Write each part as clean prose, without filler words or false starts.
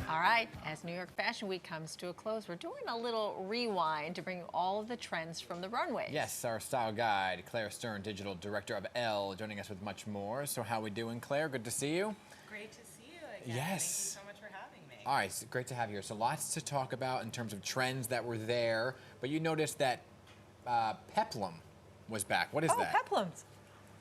All right, as New York Fashion Week comes to a close, we're doing a little rewind to bring you all of the trends from the runways. Yes, our style guide, Claire Stern, digital director of Elle, joining us with much more. So how we doing, Claire? Good to see you. Great to see you again. Yes. Thank you so much for having me. All right, it's great to have you here. So lots to talk about in terms of trends that were there, but you noticed that peplum was back. What is that? Peplums.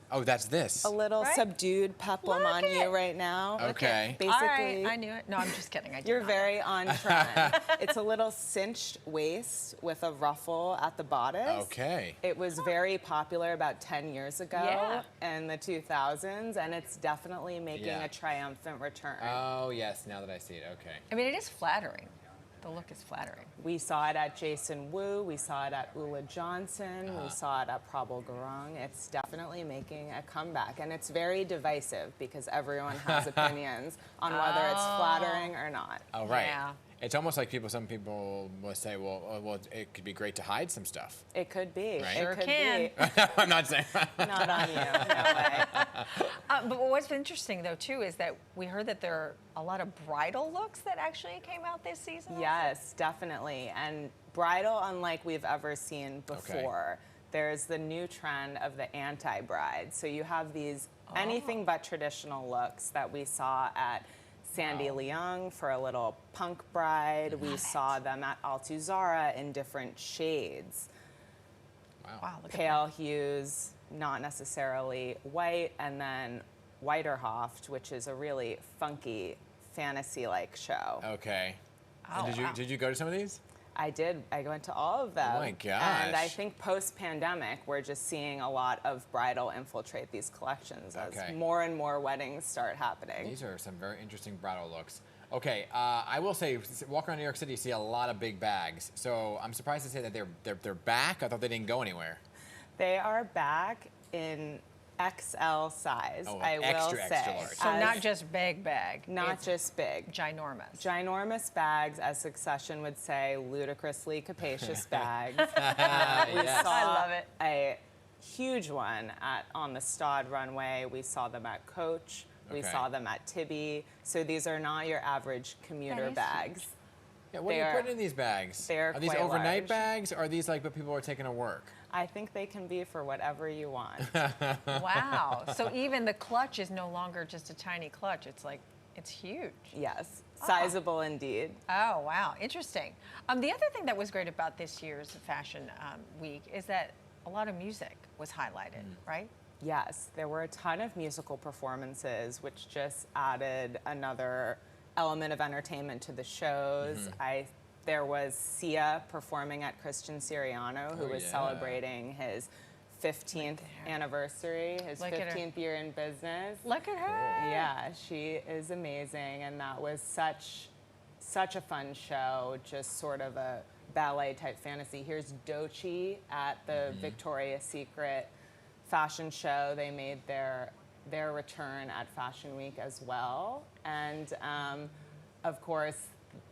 Oh, that's this. A little Right? subdued peplum Look on at you it. right now. Okay. Basically, All right, I knew it. No, I'm just kidding. I did you're not. very on trend. It's a little cinched waist with a ruffle at the bodice. Okay. It was very popular about 10 years ago Yeah. in the 2000s, and it's definitely making Yeah. a triumphant return. Oh, yes, now that I see it, okay. I mean, it is flattering. The look is flattering. We saw it at Jason Wu, we saw it at Ula Johnson, we saw it at Prabal Gurung. It's definitely making a comeback, and it's very divisive because everyone has opinions on whether it's flattering or not. Oh, right. Yeah. It's almost like some people will say, well, it could be great to hide some stuff. It could be. Right. It Sure could can. be. I'm not saying. Not on you, no way. But what's interesting, though, too, is that we heard that there are a lot of bridal looks that actually came out this season. Yes, definitely. And bridal, unlike we've ever seen before. There's the new trend of the anti-bride. So you have these anything but traditional looks that we saw at Sandy Leung for a little punk bride. We saw them at Altuzarra in different shades. Wow, look at Pale hues, not necessarily white, and then Whiterhoft, which is a really funky fantasy-like show. Okay. Oh, And wow. did you go to some of these? I did. I went to all of them. Oh my gosh. And I think post-pandemic, we're just seeing a lot of bridal infiltrate these collections as Okay. more and more weddings start happening. These are some very interesting bridal looks. Okay, I will say, walk around New York City, you see a lot of big bags. So I'm surprised to say that they're back. I thought they didn't go anywhere. They are back in XL size, Oh, I will extra, say. extra large. So As- not just big bag. not it's just big. ginormous. Ginormous bags, as Succession would say, ludicrously capacious bags. We Yes. saw I love it. a huge one on the Stod runway. We saw them at Coach. We Okay. saw them at Tibby. So these are not your average commuter is bags. huge. Yeah, what They are you are- putting in these bags? they're Are these quite overnight large. bags, or are these like what people are taking to work? I think they can be for whatever you want. Wow. So even the clutch is no longer just a tiny clutch. It's like, it's huge. Yes, sizable indeed. Oh, wow. Interesting. The other thing that was great about this year's Fashion Week is that a lot of music was highlighted, right? Yes, there were a ton of musical performances, which just added another element of entertainment to the shows. There was Sia performing at Christian Siriano, who Oh, was yeah. celebrating his 15th anniversary, his Look at her. 15th year in business. Look at her. Yeah, she is amazing, and that was such a fun show, just sort of a ballet type fantasy. Here's Doechii at the Victoria's Secret fashion show. They made their return at Fashion Week as well, and of course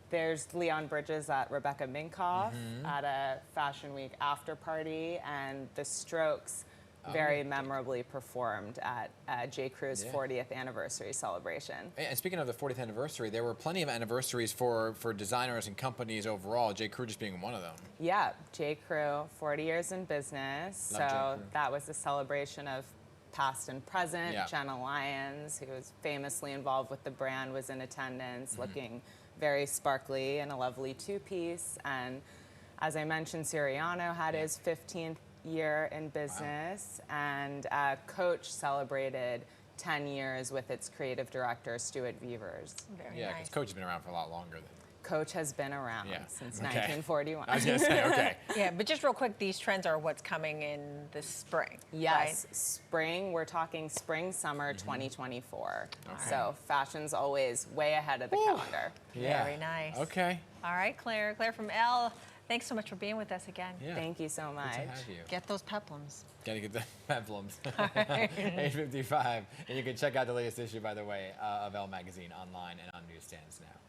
there's Leon Bridges at Rebecca Minkoff at a Fashion Week after party, and the Strokes very memorably performed at J. Crew's 40th anniversary celebration. And speaking of the 40th anniversary, there were plenty of anniversaries for designers and companies overall, J. Crew just being one of them. Yeah, J. Crew, 40 years in business. Love J. So Crew. that was a celebration of past and present. Yeah. Jenna Lyons, who was famously involved with the brand, was in attendance, looking very sparkly in a lovely two-piece. And as I mentioned, Siriano had his 15th year in business, and Coach celebrated 10 years with its creative director, Stuart Vevers. Very Yeah, nice. because Coach has been around for a lot longer than. Coach has been around Yeah. since Okay. 1941. I was gonna say, okay. Yeah, but just real quick, these trends are what's coming in the spring. Yes, spring. We're talking spring, summer 2024. Okay. So fashion's always way ahead of the calendar. Yeah. Very nice. Okay. All right, Claire. Claire from Elle. Thanks so much for being with us again. Yeah. Thank you so much. Good to have you. Get those peplums. Gotta get the peplums. 8:55. And you can check out the latest issue, by the way, of Elle magazine online and on newsstands now.